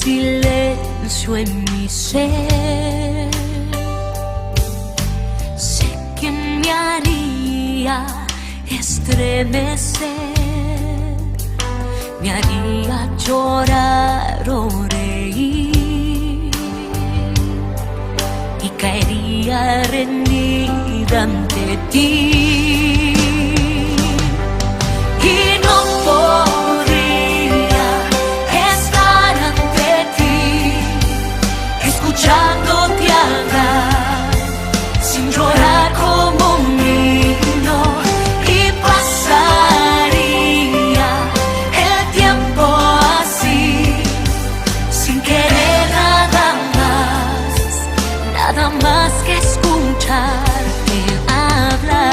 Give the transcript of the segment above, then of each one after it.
silencio en mi ser. Sé que me haría estremecer, me haría llorar o reír, y caería rendida ante ti. Y no podría estar ante ti, escuchándote hablar, sin llorar como un niño, y pasaría el tiempo así, sin querer nada más que escucharte hablar.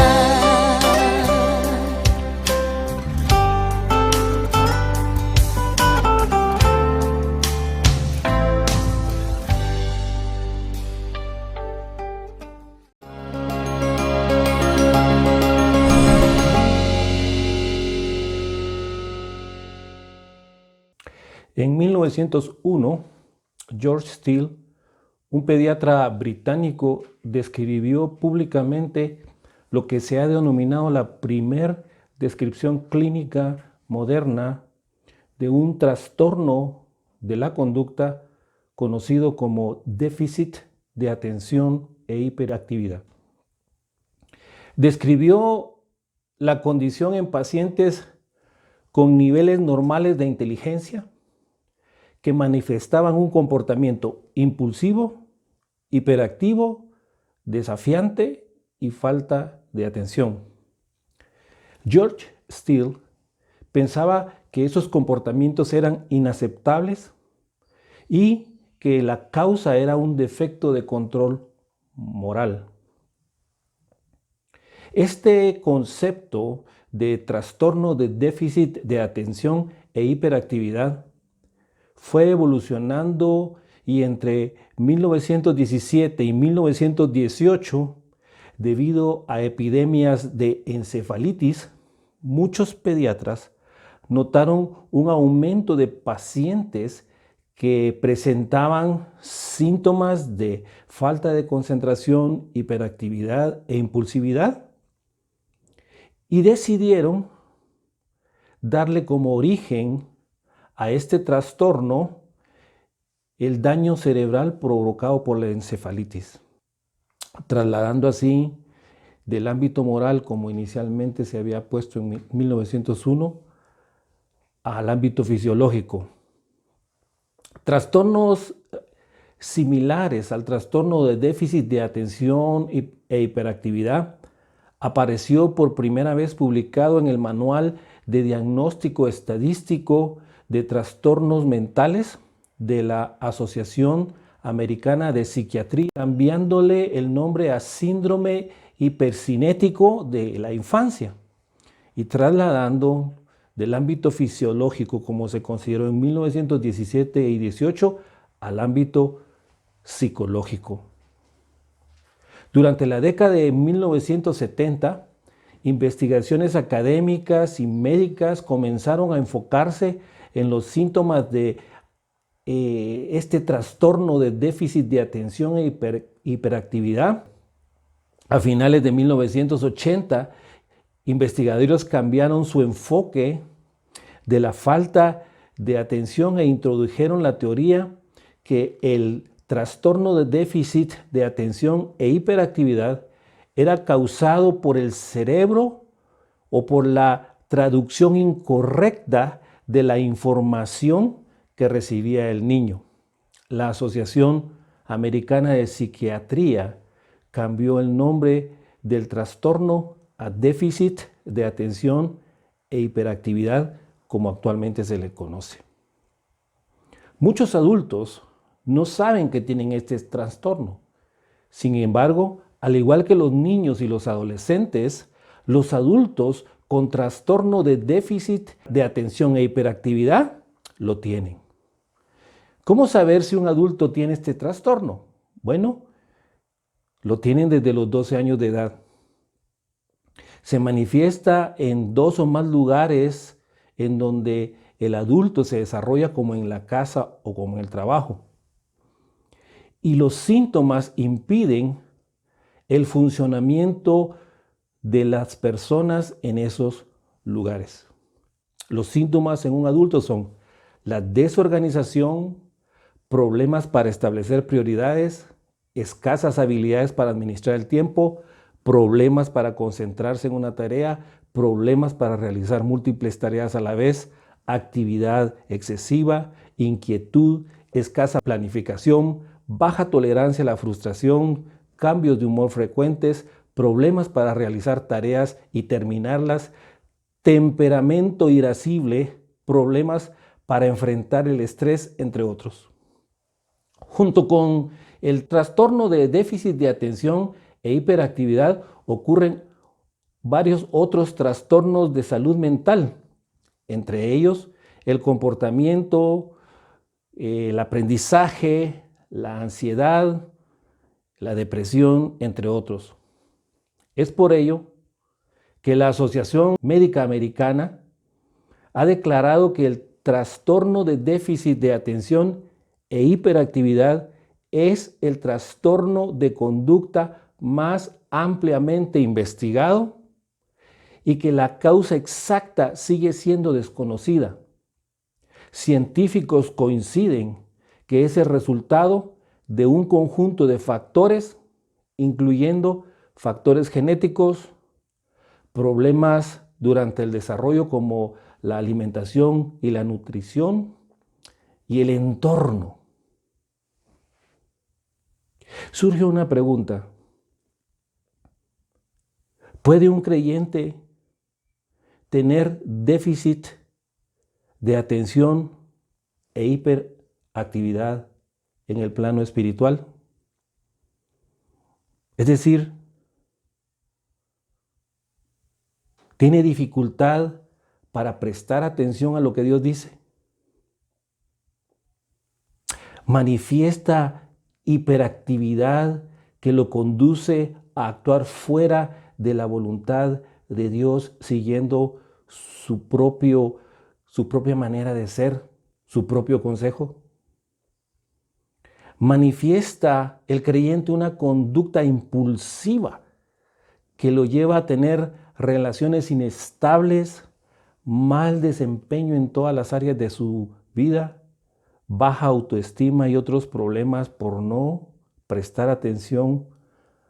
En 1901, George Steele, un pediatra británico, describió públicamente lo que se ha denominado la primer descripción clínica moderna de un trastorno de la conducta conocido como déficit de atención e hiperactividad. Describió la condición en pacientes con niveles normales de inteligencia que manifestaban un comportamiento impulsivo, hiperactivo, desafiante y falta de atención. George Steele pensaba que esos comportamientos eran inaceptables y que la causa era un defecto de control moral. Este concepto de trastorno de déficit de atención e hiperactividad fue evolucionando, y entre 1917 y 1918, debido a epidemias de encefalitis, muchos pediatras notaron un aumento de pacientes que presentaban síntomas de falta de concentración, hiperactividad e impulsividad, y decidieron darle como origen a este trastorno el daño cerebral provocado por la encefalitis, trasladando así del ámbito moral, como inicialmente se había puesto en 1901, al ámbito fisiológico. Trastornos similares al trastorno de déficit de atención e hiperactividad apareció por primera vez publicado en el Manual de Diagnóstico Estadístico de Trastornos Mentales de la Asociación Americana de Psiquiatría, cambiándole el nombre a síndrome hipercinético de la infancia y trasladando del ámbito fisiológico, como se consideró en 1917 y 18, al ámbito psicológico. Durante la década de 1970, investigaciones académicas y médicas comenzaron a enfocarse en los síntomas de este trastorno de déficit de atención e hiperactividad. A finales de 1980, investigadores cambiaron su enfoque de la falta de atención e introdujeron la teoría que el trastorno de déficit de atención e hiperactividad era causado por el cerebro o por la traducción incorrecta de la información que recibía el niño. La Asociación Americana de Psiquiatría cambió el nombre del trastorno a déficit de atención e hiperactividad, como actualmente se le conoce. Muchos adultos no saben que tienen este trastorno. Sin embargo, al igual que los niños y los adolescentes, los adultos con trastorno de déficit de atención e hiperactividad lo tienen. ¿Cómo saber si un adulto tiene este trastorno? Bueno, lo tienen desde los 12 años de edad. Se manifiesta en 2 o más lugares en donde el adulto se desarrolla como en la casa o como en el trabajo. Y los síntomas impiden el funcionamiento de las personas en esos lugares. Los síntomas en un adulto son la desorganización, problemas para establecer prioridades, escasas habilidades para administrar el tiempo, problemas para concentrarse en una tarea, problemas para realizar múltiples tareas a la vez, actividad excesiva, inquietud, escasa planificación, baja tolerancia a la frustración, cambios de humor frecuentes, problemas para realizar tareas y terminarlas, temperamento irascible, problemas para enfrentar el estrés, entre otros. Junto con el trastorno de déficit de atención e hiperactividad ocurren varios otros trastornos de salud mental, entre ellos el comportamiento, el aprendizaje, la ansiedad, la depresión, entre otros. Es por ello que la Asociación Médica Americana ha declarado que el trastorno de déficit de atención e hiperactividad es el trastorno de conducta más ampliamente investigado y que la causa exacta sigue siendo desconocida. Científicos coinciden que es el resultado de un conjunto de factores, incluyendo factores genéticos, problemas durante el desarrollo como la alimentación y la nutrición y el entorno. Surge una pregunta. ¿Puede un creyente tener déficit de atención e hiperactividad en el plano espiritual? Es decir, ¿tiene dificultad para prestar atención a lo que Dios dice? ¿Manifiesta hiperactividad que lo conduce a actuar fuera de la voluntad de Dios, siguiendo su propia manera de ser, su propio consejo? ¿Manifiesta el creyente una conducta impulsiva que lo lleva a tener relaciones inestables, mal desempeño en todas las áreas de su vida, baja autoestima y otros problemas por no prestar atención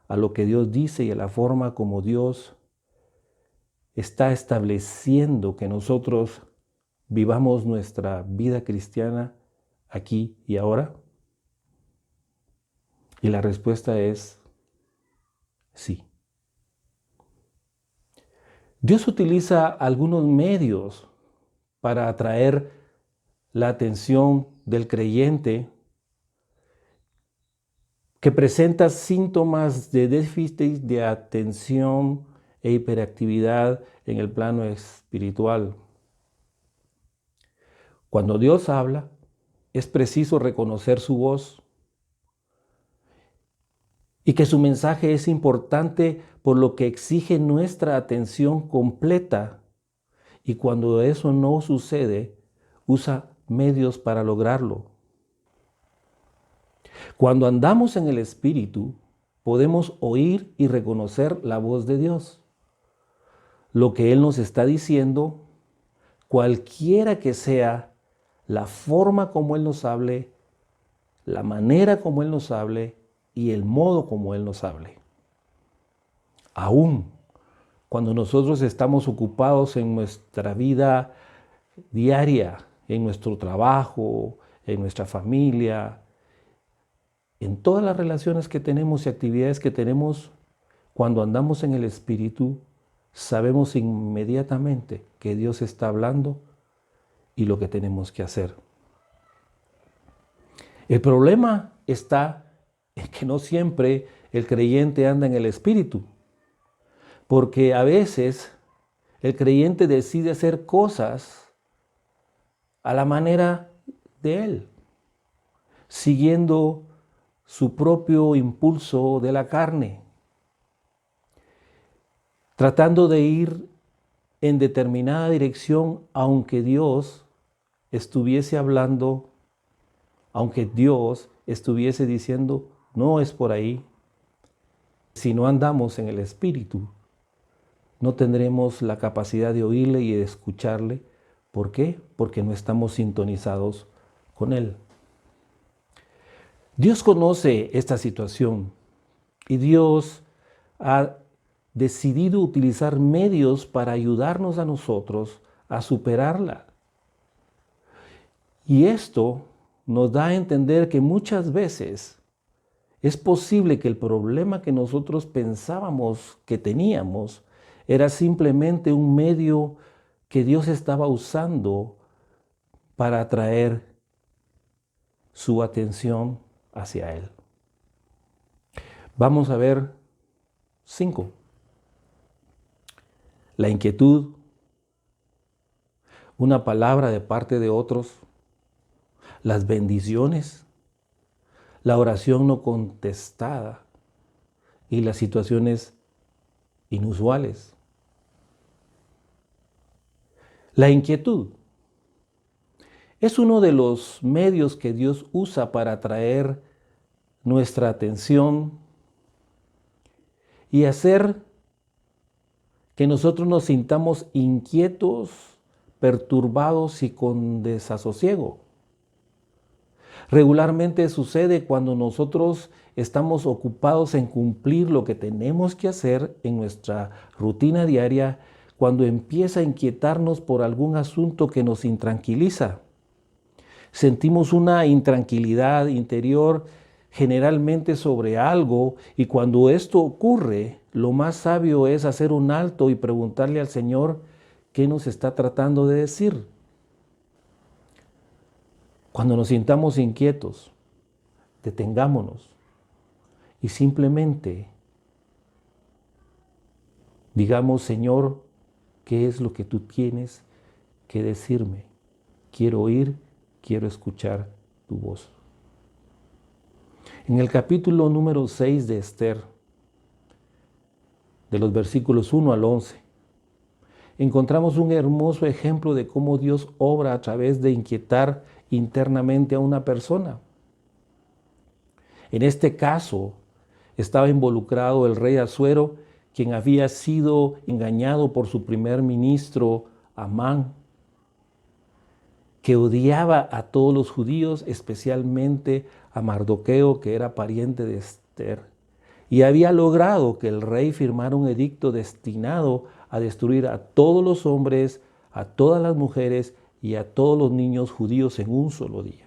a lo que Dios dice y a la forma como Dios está estableciendo que nosotros vivamos nuestra vida cristiana aquí y ahora? Y la respuesta es sí. Dios utiliza algunos medios para atraer la atención del creyente que presenta síntomas de déficit de atención e hiperactividad en el plano espiritual. Cuando Dios habla, es preciso reconocer su voz y que su mensaje es importante, por lo que exige nuestra atención completa. Y cuando eso no sucede, usa medios para lograrlo. Cuando andamos en el Espíritu, podemos oír y reconocer la voz de Dios. Lo que Él nos está diciendo, cualquiera que sea la forma como Él nos hable, la manera como Él nos hable y el modo como Él nos hable. Aún cuando nosotros estamos ocupados en nuestra vida diaria, en nuestro trabajo, en nuestra familia, en todas las relaciones que tenemos y actividades que tenemos, cuando andamos en el Espíritu, sabemos inmediatamente que Dios está hablando y lo que tenemos que hacer. El problema está en que no siempre el creyente anda en el Espíritu, porque a veces el creyente decide hacer cosas a la manera de él, siguiendo su propio impulso de la carne, tratando de ir en determinada dirección, aunque Dios estuviese hablando, aunque Dios estuviese diciendo, no es por ahí, si no andamos en el Espíritu, no tendremos la capacidad de oírle y de escucharle. ¿Por qué? Porque no estamos sintonizados con Él. Dios conoce esta situación y Dios ha decidido utilizar medios para ayudarnos a nosotros a superarla. Y esto nos da a entender que muchas veces es posible que el problema que nosotros pensábamos que teníamos era simplemente un medio que Dios estaba usando para atraer su atención hacia Él. Vamos a ver 5. La inquietud, una palabra de parte de otros, las bendiciones, la oración no contestada y las situaciones inusuales. La inquietud es uno de los medios que Dios usa para atraer nuestra atención y hacer que nosotros nos sintamos inquietos, perturbados y con desasosiego. Regularmente sucede cuando nosotros estamos ocupados en cumplir lo que tenemos que hacer en nuestra rutina diaria, cuando empieza a inquietarnos por algún asunto que nos intranquiliza. Sentimos una intranquilidad interior generalmente sobre algo, y cuando esto ocurre, lo más sabio es hacer un alto y preguntarle al Señor qué nos está tratando de decir. Cuando nos sintamos inquietos, detengámonos y simplemente digamos, Señor, ¿qué es lo que tú tienes que decirme? Quiero oír, quiero escuchar tu voz. En el capítulo número 6 de Esther, de los versículos 1 al 11, encontramos un hermoso ejemplo de cómo Dios obra a través de inquietar internamente a una persona. En este caso, estaba involucrado el rey Asuero, quien había sido engañado por su primer ministro, Amán, que odiaba a todos los judíos, especialmente a Mardoqueo, que era pariente de Esther, y había logrado que el rey firmara un edicto destinado a destruir a todos los hombres, a todas las mujeres y a todos los niños judíos en un solo día.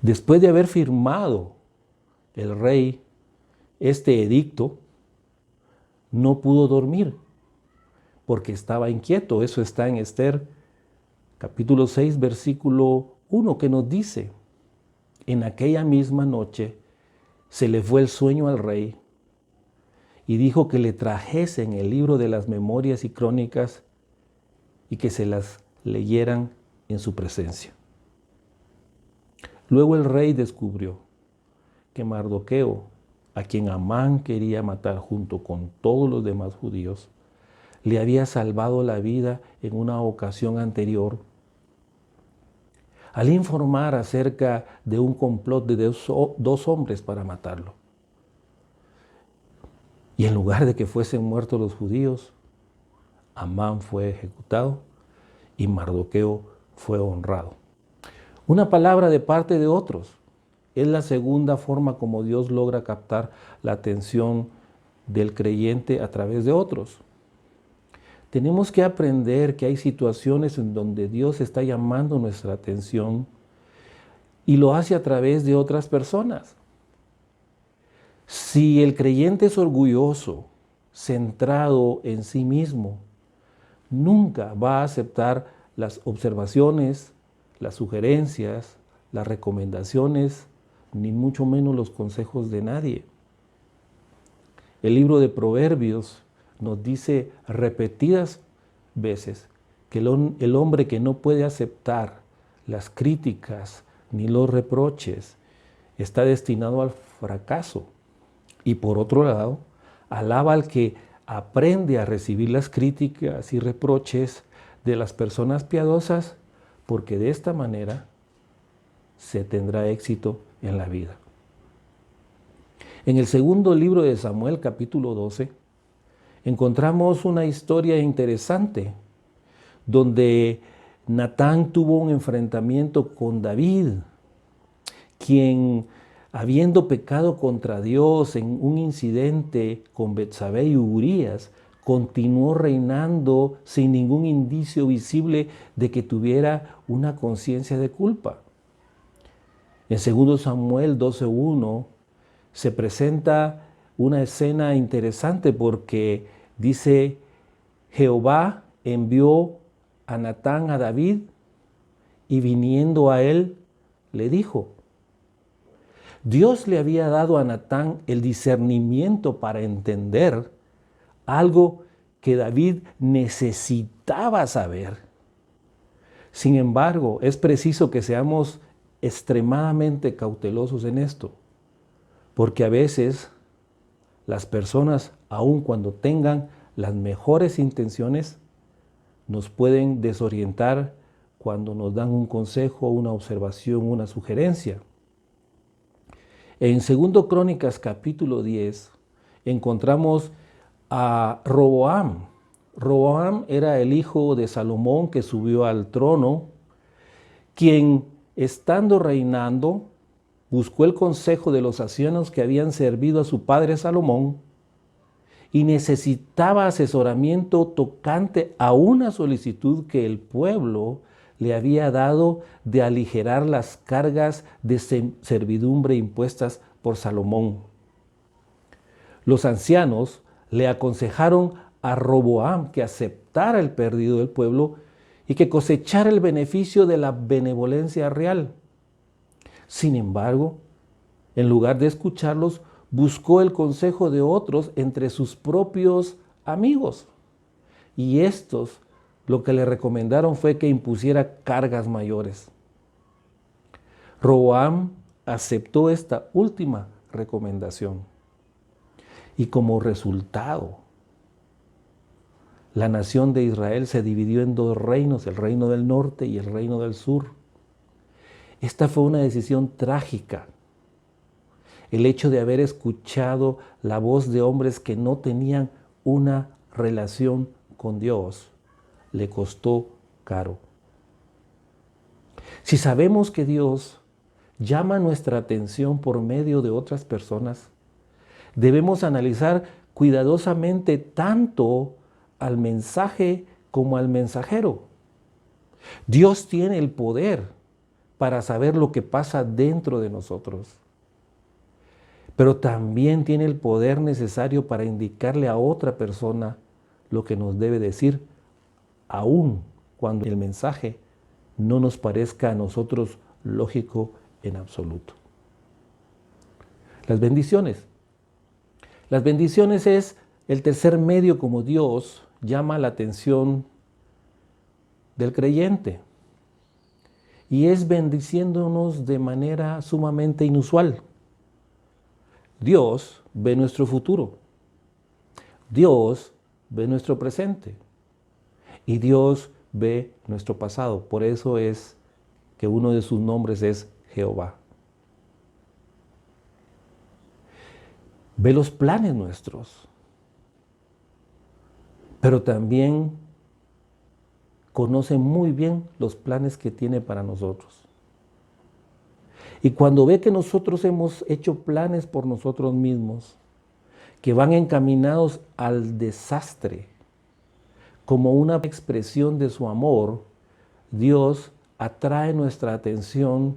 Después de haber firmado el rey este edicto, no pudo dormir porque estaba inquieto. Eso está en Esther capítulo 6, versículo 1, que nos dice: en aquella misma noche se le fue el sueño al rey y dijo que le trajesen el libro de las memorias y crónicas y que se las leyeran en su presencia. Luego el rey descubrió que Mardoqueo, a quien Amán quería matar junto con todos los demás judíos, le había salvado la vida en una ocasión anterior al informar acerca de un complot de dos hombres para matarlo. Y en lugar de que fuesen muertos los judíos, Amán fue ejecutado y Mardoqueo fue honrado. Una palabra de parte de otros es la segunda forma como Dios logra captar la atención del creyente a través de otros. Tenemos que aprender que hay situaciones en donde Dios está llamando nuestra atención y lo hace a través de otras personas. Si el creyente es orgulloso, centrado en sí mismo, nunca va a aceptar las observaciones, las sugerencias, las recomendaciones, ni mucho menos los consejos de nadie. El libro de Proverbios nos dice repetidas veces que el hombre que no puede aceptar las críticas ni los reproches está destinado al fracaso. Y por otro lado, alaba al que aprende a recibir las críticas y reproches de las personas piadosas, porque de esta manera se tendrá éxito en la vida. En el segundo libro de Samuel, capítulo 12, encontramos una historia interesante donde Natán tuvo un enfrentamiento con David, quien, habiendo pecado contra Dios en un incidente con Betsabé y Urías, continuó reinando sin ningún indicio visible de que tuviera una conciencia de culpa. En 2 Samuel 12:1 se presenta una escena interesante porque dice: Jehová envió a Natán a David y viniendo a él le dijo. Dios le había dado a Natán el discernimiento para entender algo que David necesitaba saber. Sin embargo, es preciso que seamos extremadamente cautelosos en esto, porque a veces las personas, aun cuando tengan las mejores intenciones, nos pueden desorientar cuando nos dan un consejo, una observación, una sugerencia. En 2 Crónicas capítulo 10 encontramos a Roboam. Roboam era el hijo de Salomón que subió al trono, quien, estando reinando, buscó el consejo de los ancianos que habían servido a su padre Salomón y necesitaba asesoramiento tocante a una solicitud que el pueblo le había dado de aligerar las cargas de servidumbre impuestas por Salomón. Los ancianos le aconsejaron a Roboam que aceptara el perdido del pueblo y que cosechara el beneficio de la benevolencia real. Sin embargo, en lugar de escucharlos, buscó el consejo de otros entre sus propios amigos. Y estos lo que le recomendaron fue que impusiera cargas mayores. Roboam aceptó esta última recomendación. Y como resultado, la nación de Israel se dividió en dos reinos, el reino del norte y el reino del sur. Esta fue una decisión trágica. El hecho de haber escuchado la voz de hombres que no tenían una relación con Dios le costó caro. Si sabemos que Dios llama nuestra atención por medio de otras personas, debemos analizar cuidadosamente tanto al mensaje como al mensajero. Dios tiene el poder para saber lo que pasa dentro de nosotros, pero también tiene el poder necesario para indicarle a otra persona lo que nos debe decir, aun cuando el mensaje no nos parezca a nosotros lógico en absoluto. Las bendiciones. Las bendiciones es el tercer medio como Dios llama la atención del creyente. Y es bendiciéndonos de manera sumamente inusual. Dios ve nuestro futuro. Dios ve nuestro presente. Y Dios ve nuestro pasado. Por eso es que uno de sus nombres es Jehová. Ve los planes nuestros, pero también conoce muy bien los planes que tiene para nosotros. Y cuando ve que nosotros hemos hecho planes por nosotros mismos, que van encaminados al desastre, como una expresión de su amor, Dios atrae nuestra atención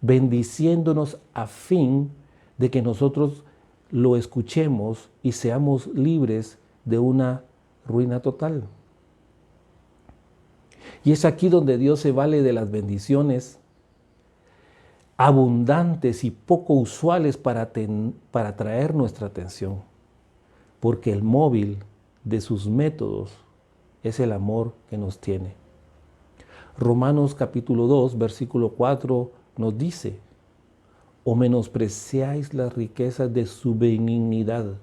bendiciéndonos a fin de que nosotros lo escuchemos y seamos libres de una ruina total. Y es aquí donde Dios se vale de las bendiciones abundantes y poco usuales para atraer nuestra atención, porque el móvil de sus métodos es el amor que nos tiene. Romanos capítulo 2, versículo 4 nos dice: o menospreciáis las riquezas de su benignidad,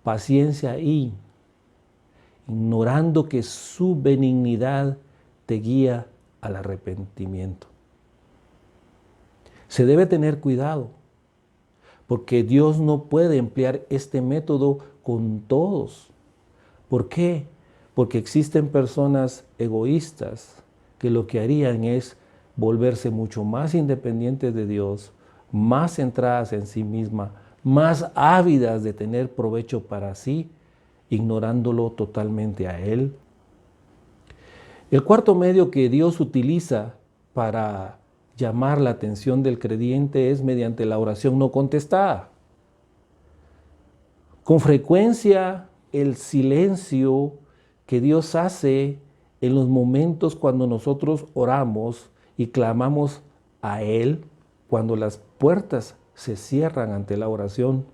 paciencia y ignorando que su benignidad te guía al arrepentimiento. Se debe tener cuidado, porque Dios no puede emplear este método con todos. ¿Por qué? Porque existen personas egoístas que lo que harían es volverse mucho más independientes de Dios, más centradas en sí mismas, más ávidas de tener provecho para sí, ignorándolo totalmente a Él. El cuarto medio que Dios utiliza para llamar la atención del creyente es mediante la oración no contestada. Con frecuencia, el silencio que Dios hace en los momentos cuando nosotros oramos y clamamos a Él, cuando las puertas se cierran ante la oración,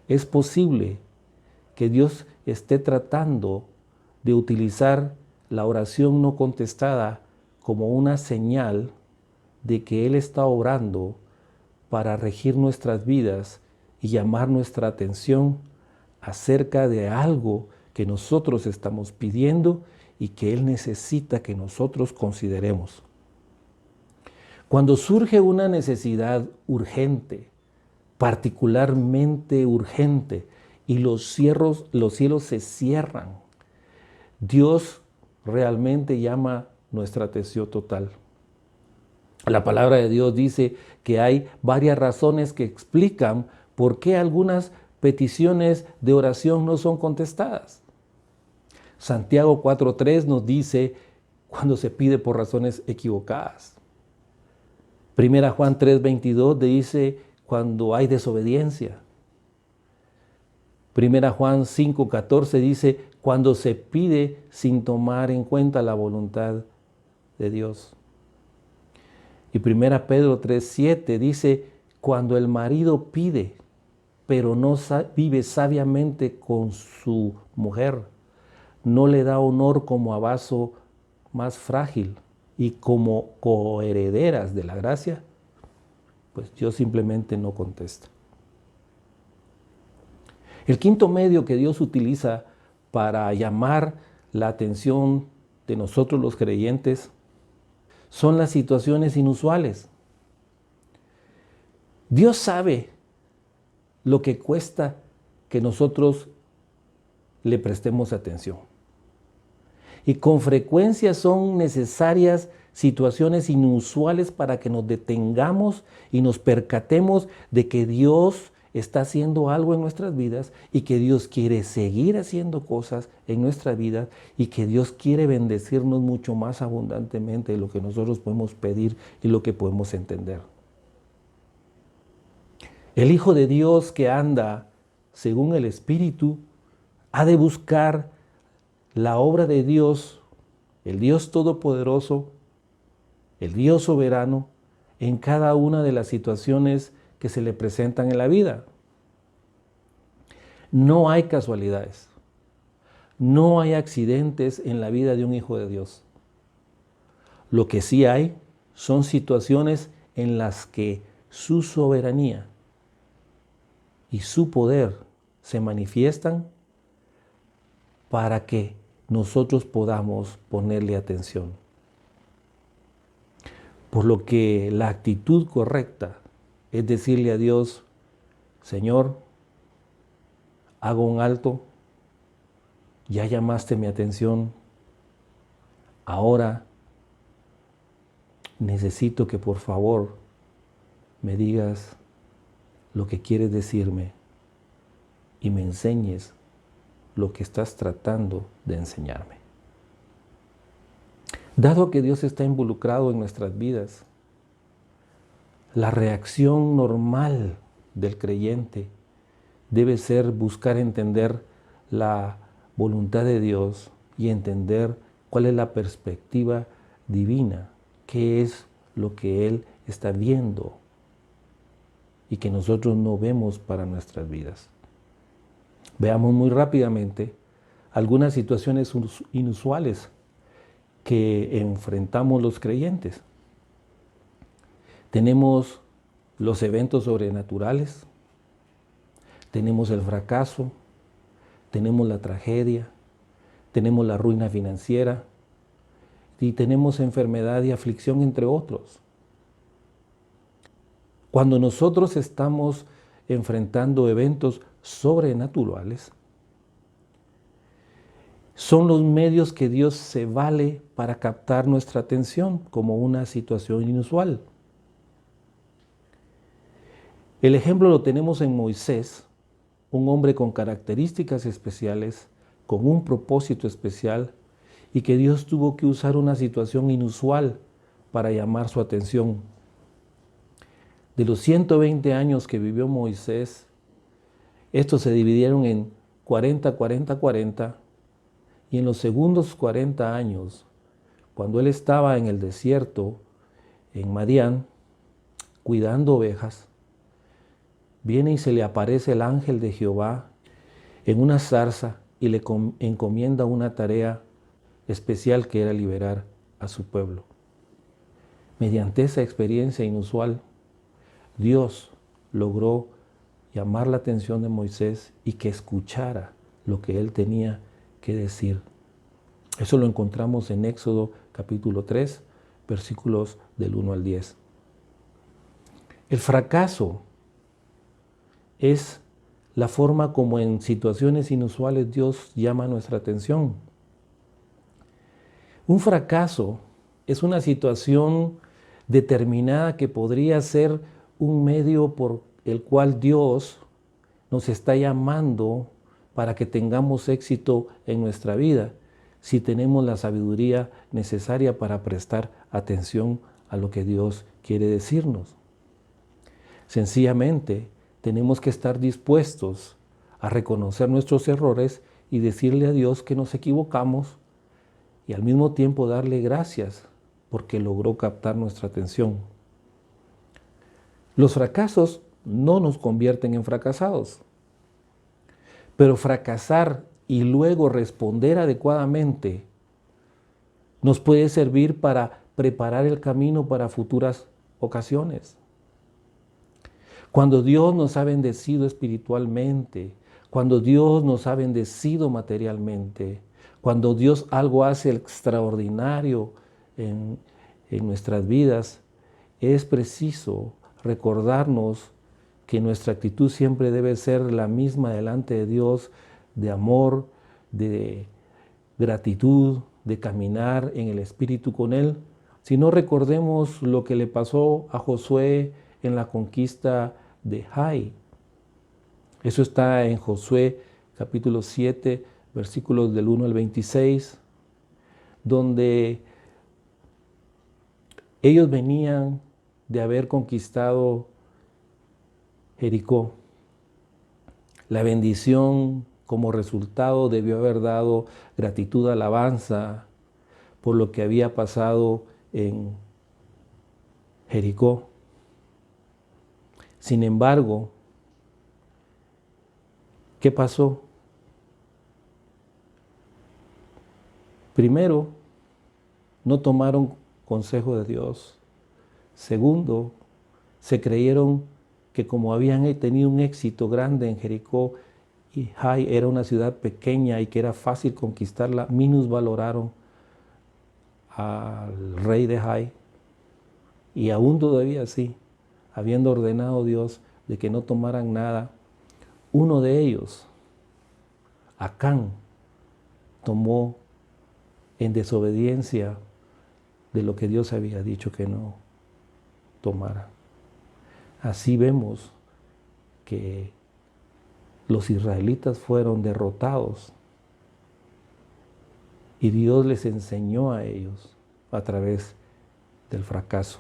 es posible que Dios esté tratando de utilizar la oración no contestada como una señal de que Él está obrando para regir nuestras vidas y llamar nuestra atención acerca de algo que nosotros estamos pidiendo y que Él necesita que nosotros consideremos. Cuando surge una necesidad urgente, particularmente urgente, y los cielos se cierran, Dios realmente llama nuestra atención total. La palabra de Dios dice que hay varias razones que explican por qué algunas peticiones de oración no son contestadas. Santiago 4:3 nos dice cuando se pide por razones equivocadas. Primera Juan 3:22 dice cuando hay desobediencia. Primera Juan 5:14 dice cuando se pide sin tomar en cuenta la voluntad de Dios. Y Primera Pedro 3:7 dice cuando el marido pide, pero no vive sabiamente con su mujer, no le da honor como a vaso más frágil y como coherederas de la gracia, pues Dios simplemente no contesta. El quinto medio que Dios utiliza para llamar la atención de nosotros los creyentes son las situaciones inusuales. Dios sabe lo que cuesta que nosotros le prestemos atención. Y con frecuencia son necesarias situaciones inusuales para que nos detengamos y nos percatemos de que Dios está haciendo algo en nuestras vidas y que Dios quiere seguir haciendo cosas en nuestra vida y que Dios quiere bendecirnos mucho más abundantemente de lo que nosotros podemos pedir y lo que podemos entender. El Hijo de Dios que anda según el Espíritu ha de buscar la obra de Dios, el Dios Todopoderoso, el Dios Soberano, en cada una de las situaciones que se le presentan en la vida. No hay casualidades, no hay accidentes en la vida de un hijo de Dios. Lo que sí hay son situaciones en las que su soberanía y su poder se manifiestan para que nosotros podamos ponerle atención. Por lo que la actitud correcta es decirle a Dios, Señor, hago un alto, ya llamaste mi atención, ahora necesito que por favor me digas lo que quieres decirme y me enseñes lo que estás tratando de enseñarme. Dado que Dios está involucrado en nuestras vidas, la reacción normal del creyente debe ser buscar entender la voluntad de Dios y entender cuál es la perspectiva divina, qué es lo que Él está viendo y que nosotros no vemos para nuestras vidas. Veamos muy rápidamente algunas situaciones inusuales que enfrentamos los creyentes. Tenemos los eventos sobrenaturales, tenemos el fracaso, tenemos la tragedia, tenemos la ruina financiera y tenemos enfermedad y aflicción, entre otros. Cuando nosotros estamos enfrentando eventos sobrenaturales, son los medios que Dios se vale para captar nuestra atención como una situación inusual. El ejemplo lo tenemos en Moisés, un hombre con características especiales, con un propósito especial, y que Dios tuvo que usar una situación inusual para llamar su atención. De los 120 años que vivió Moisés, estos se dividieron en 40, 40, 40, y en los segundos 40 años, cuando él estaba en el desierto, en Madián, cuidando ovejas, viene y se le aparece el ángel de Jehová en una zarza y le encomienda una tarea especial que era liberar a su pueblo. Mediante esa experiencia inusual, Dios logró llamar la atención de Moisés y que escuchara lo que él tenía que decir. Eso lo encontramos en Éxodo capítulo 3, versículos del 1 al 10. El fracaso es la forma como en situaciones inusuales Dios llama nuestra atención. Un fracaso es una situación determinada que podría ser un medio por el cual Dios nos está llamando para que tengamos éxito en nuestra vida, si tenemos la sabiduría necesaria para prestar atención a lo que Dios quiere decirnos. Sencillamente, tenemos que estar dispuestos a reconocer nuestros errores y decirle a Dios que nos equivocamos y al mismo tiempo darle gracias porque logró captar nuestra atención. Los fracasos no nos convierten en fracasados, pero fracasar y luego responder adecuadamente nos puede servir para preparar el camino para futuras ocasiones. Cuando Dios nos ha bendecido espiritualmente, cuando Dios nos ha bendecido materialmente, cuando Dios algo hace extraordinario en nuestras vidas, es preciso recordarnos que nuestra actitud siempre debe ser la misma delante de Dios, de amor, de gratitud, de caminar en el Espíritu con Él. Si no, recordemos lo que le pasó a Josué en la conquista de Ai. Eso está en Josué capítulo 7, versículos del 1 al 26, donde ellos venían de haber conquistado Jericó. La bendición como resultado debió haber dado gratitud, alabanza por lo que había pasado en Jericó. Sin embargo, ¿qué pasó? Primero, no tomaron consejo de Dios. Segundo, se creyeron que como habían tenido un éxito grande en Jericó y Ai era una ciudad pequeña y que era fácil conquistarla, minusvaloraron al rey de Ai. Y aún todavía así, habiendo ordenado Dios de que no tomaran nada, uno de ellos, Acán, tomó en desobediencia de lo que Dios había dicho que no tomara. Así vemos que los israelitas fueron derrotados y Dios les enseñó a ellos a través del fracaso.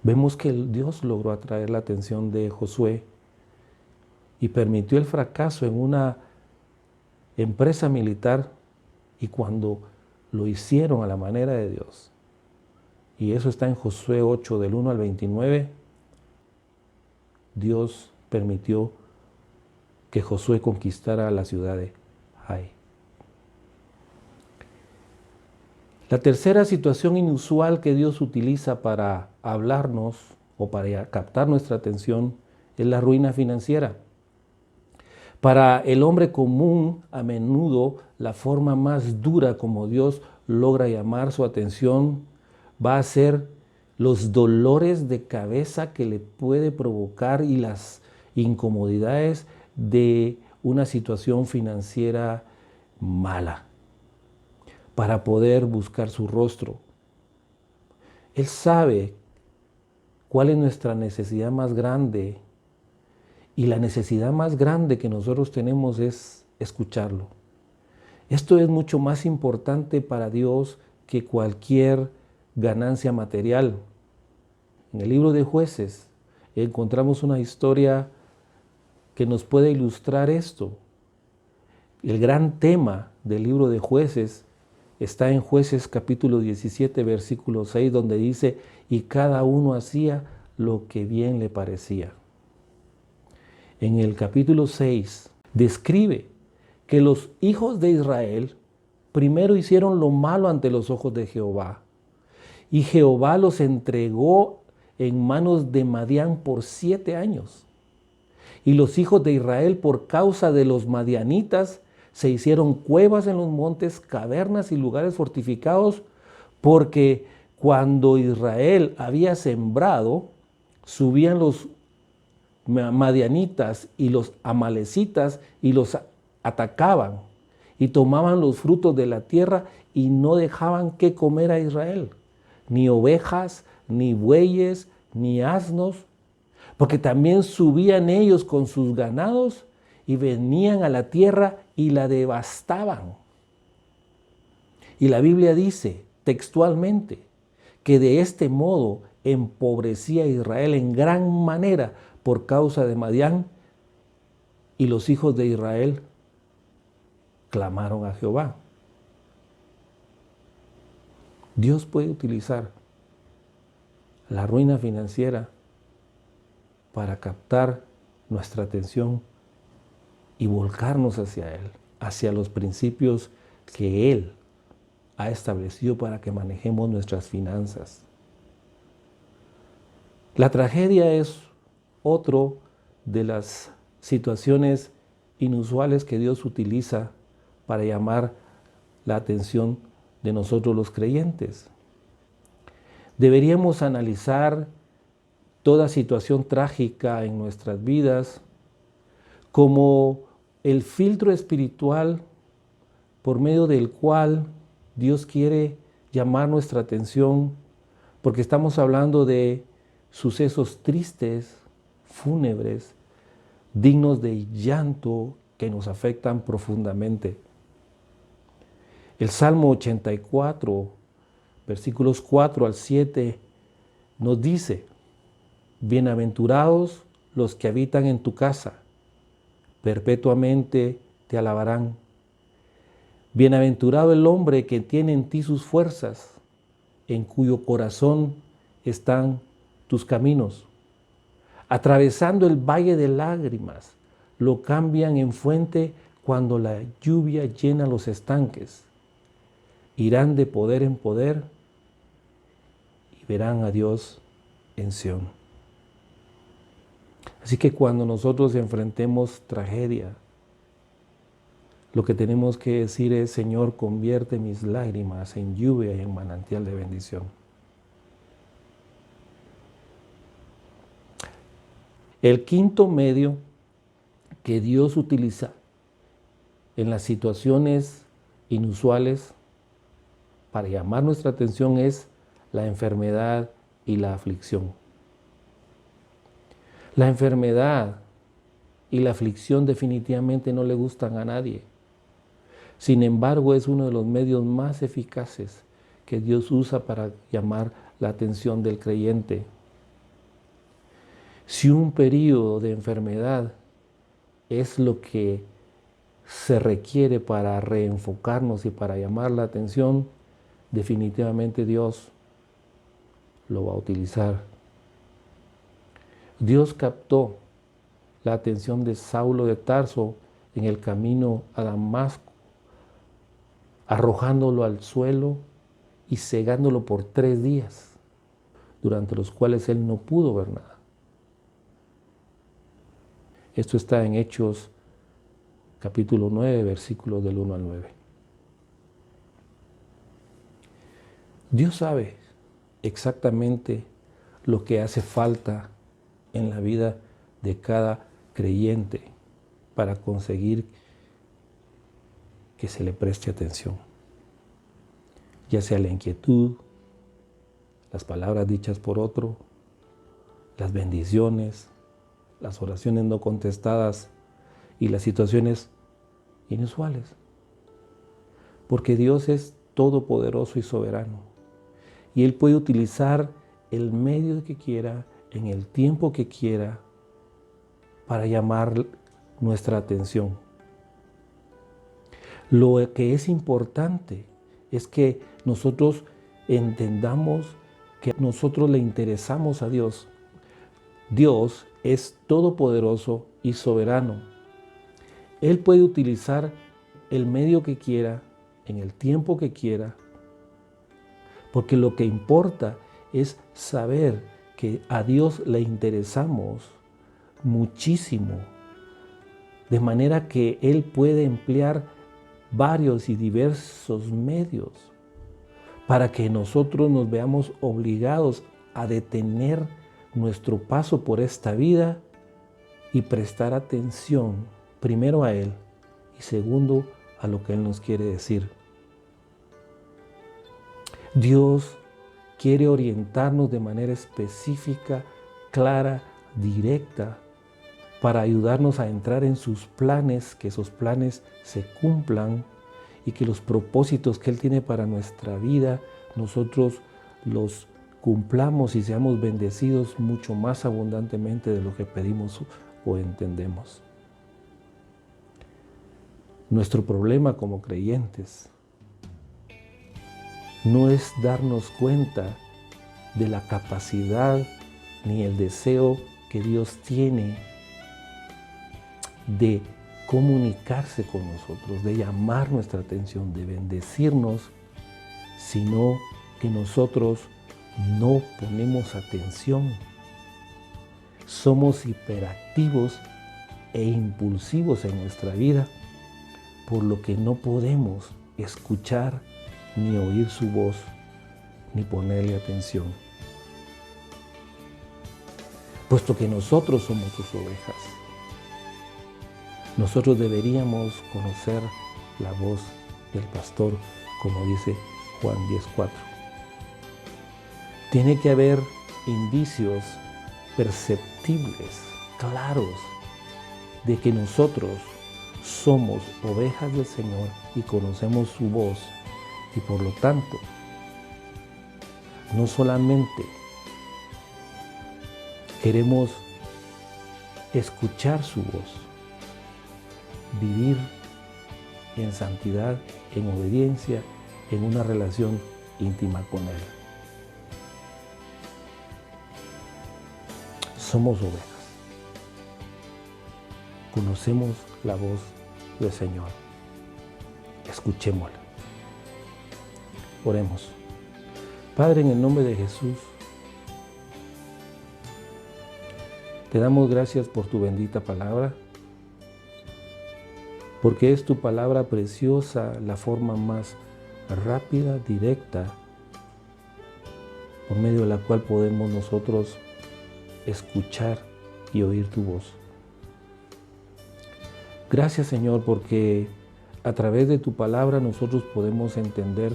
Vemos que Dios logró atraer la atención de Josué y permitió el fracaso en una empresa militar, y cuando lo hicieron a la manera de Dios, y eso está en Josué 8 del 1 al 29, Dios permitió que Josué conquistara la ciudad de Ai. La tercera situación inusual que Dios utiliza para hablarnos o para captar nuestra atención es la ruina financiera. Para el hombre común, a menudo la forma más dura como Dios logra llamar su atención va a ser los dolores de cabeza que le puede provocar y las incomodidades de una situación financiera mala para poder buscar su rostro. Él sabe cuál es nuestra necesidad más grande y la necesidad más grande que nosotros tenemos es escucharlo. Esto es mucho más importante para Dios que cualquier ganancia material. En el libro de Jueces encontramos una historia que nos puede ilustrar esto. El gran tema del libro de Jueces está en Jueces capítulo 17, versículo 6, donde dice, y cada uno hacía lo que bien le parecía. En el capítulo 6 describe que los hijos de Israel primero hicieron lo malo ante los ojos de Jehová, y Jehová los entregó en manos de Madián por 7 años. Y los hijos de Israel, por causa de los madianitas, se hicieron cuevas en los montes, cavernas y lugares fortificados, porque cuando Israel había sembrado, subían los madianitas y los amalecitas y los atacaban y tomaban los frutos de la tierra y no dejaban que comer a Israel, ni ovejas, ni bueyes, ni asnos, porque también subían ellos con sus ganados y venían a la tierra y la devastaban. Y la Biblia dice textualmente que de este modo empobrecía a Israel en gran manera por causa de Madián, y los hijos de Israel clamaron a Jehová. Dios puede utilizar la ruina financiera para captar nuestra atención y volcarnos hacia Él, hacia los principios que Él ha establecido para que manejemos nuestras finanzas. La tragedia es otro de las situaciones inusuales que Dios utiliza para llamar la atención de nosotros los creyentes. Deberíamos analizar toda situación trágica en nuestras vidas como el filtro espiritual por medio del cual Dios quiere llamar nuestra atención, porque estamos hablando de sucesos tristes, fúnebres, dignos de llanto que nos afectan profundamente. El Salmo 84, versículos 4 al 7, nos dice, bienaventurados los que habitan en tu casa, perpetuamente te alabarán. Bienaventurado el hombre que tiene en ti sus fuerzas, en cuyo corazón están tus caminos. Atravesando el valle de lágrimas, lo cambian en fuente cuando la lluvia llena los estanques. Irán de poder en poder y verán a Dios en Sión. Así que cuando nosotros enfrentemos tragedia, lo que tenemos que decir es, Señor, convierte mis lágrimas en lluvia y en manantial de bendición. El quinto medio que Dios utiliza en las situaciones inusuales para llamar nuestra atención es la enfermedad y la aflicción. La enfermedad y la aflicción definitivamente no le gustan a nadie. Sin embargo, es uno de los medios más eficaces que Dios usa para llamar la atención del creyente. Si un periodo de enfermedad es lo que se requiere para reenfocarnos y para llamar la atención, definitivamente Dios lo va a utilizar. Dios captó la atención de Saulo de Tarso en el camino a Damasco, arrojándolo al suelo y cegándolo por 3 días, durante los cuales él no pudo ver nada. Esto está en Hechos capítulo 9, versículos del 1 al 9. Dios sabe exactamente lo que hace falta en la vida de cada creyente para conseguir que se le preste atención, ya sea la inquietud, las palabras dichas por otro, las bendiciones, las oraciones no contestadas y las situaciones inusuales. Porque Dios es todopoderoso y soberano, y Él puede utilizar el medio que quiera, en el tiempo que quiera, para llamar nuestra atención. Lo que es importante es que nosotros entendamos que nosotros le interesamos a Dios. Dios es todopoderoso y soberano. Él puede utilizar el medio que quiera, en el tiempo que quiera, porque lo que importa es saber que a Dios le interesamos muchísimo, de manera que Él puede emplear varios y diversos medios para que nosotros nos veamos obligados a detener nuestro paso por esta vida y prestar atención primero a Él y segundo a lo que Él nos quiere decir. Dios quiere orientarnos de manera específica, clara, directa, para ayudarnos a entrar en sus planes, que esos planes se cumplan y que los propósitos que Él tiene para nuestra vida, nosotros los cumplamos y seamos bendecidos mucho más abundantemente de lo que pedimos o entendemos. Nuestro problema como creyentes no es darnos cuenta de la capacidad ni el deseo que Dios tiene de comunicarse con nosotros, de llamar nuestra atención, de bendecirnos, sino que nosotros no ponemos atención. Somos hiperactivos e impulsivos en nuestra vida, por lo que no podemos escuchar ni oír su voz, ni ponerle atención. Puesto que nosotros somos sus ovejas, nosotros deberíamos conocer la voz del pastor, como dice Juan 10:4. Tiene que haber indicios perceptibles, claros, de que nosotros somos ovejas del Señor y conocemos su voz, y por lo tanto, no solamente queremos escuchar su voz, vivir en santidad, en obediencia, en una relación íntima con Él. Somos ovejas. Conocemos la voz del Señor. Escuchémosla. Oremos. Padre, en el nombre de Jesús, te damos gracias por tu bendita palabra, porque es tu palabra preciosa, la forma más rápida, directa, por medio de la cual podemos nosotros escuchar y oír tu voz. Gracias, Señor, porque a través de tu palabra nosotros podemos entender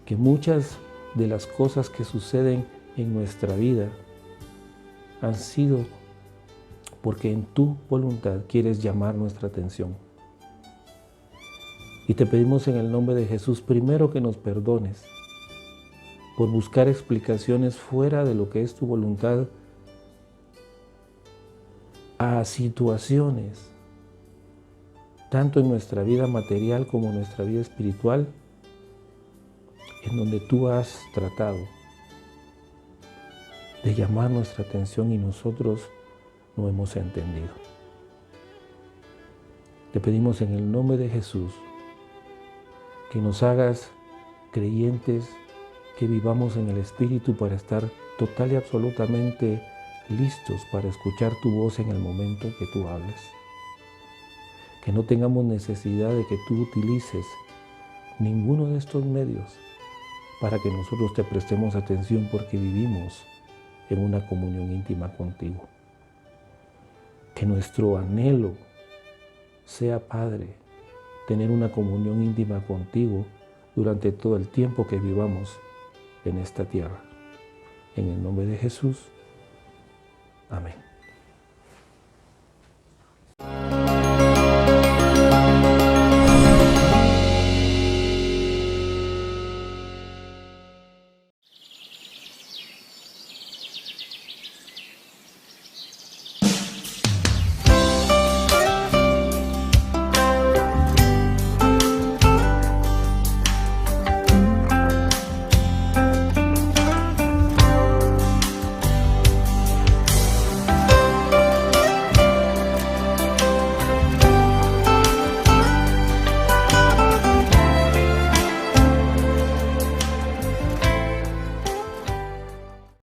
que muchas de las cosas que suceden en nuestra vida han sido porque en tu voluntad quieres llamar nuestra atención. Y te pedimos en el nombre de Jesús primero que nos perdones por buscar explicaciones fuera de lo que es tu voluntad a situaciones, tanto en nuestra vida material como en nuestra vida espiritual, en donde tú has tratado de llamar nuestra atención y nosotros no hemos entendido. Te pedimos en el nombre de Jesús que nos hagas creyentes, que vivamos en el Espíritu para estar total y absolutamente listos para escuchar tu voz en el momento que tú hables. que no tengamos necesidad de que tú utilices ninguno de estos medios para que nosotros te prestemos atención, porque vivimos en una comunión íntima contigo. Que nuestro anhelo sea, Padre, tener una comunión íntima contigo durante todo el tiempo que vivamos en esta tierra. En el nombre de Jesús. Amén.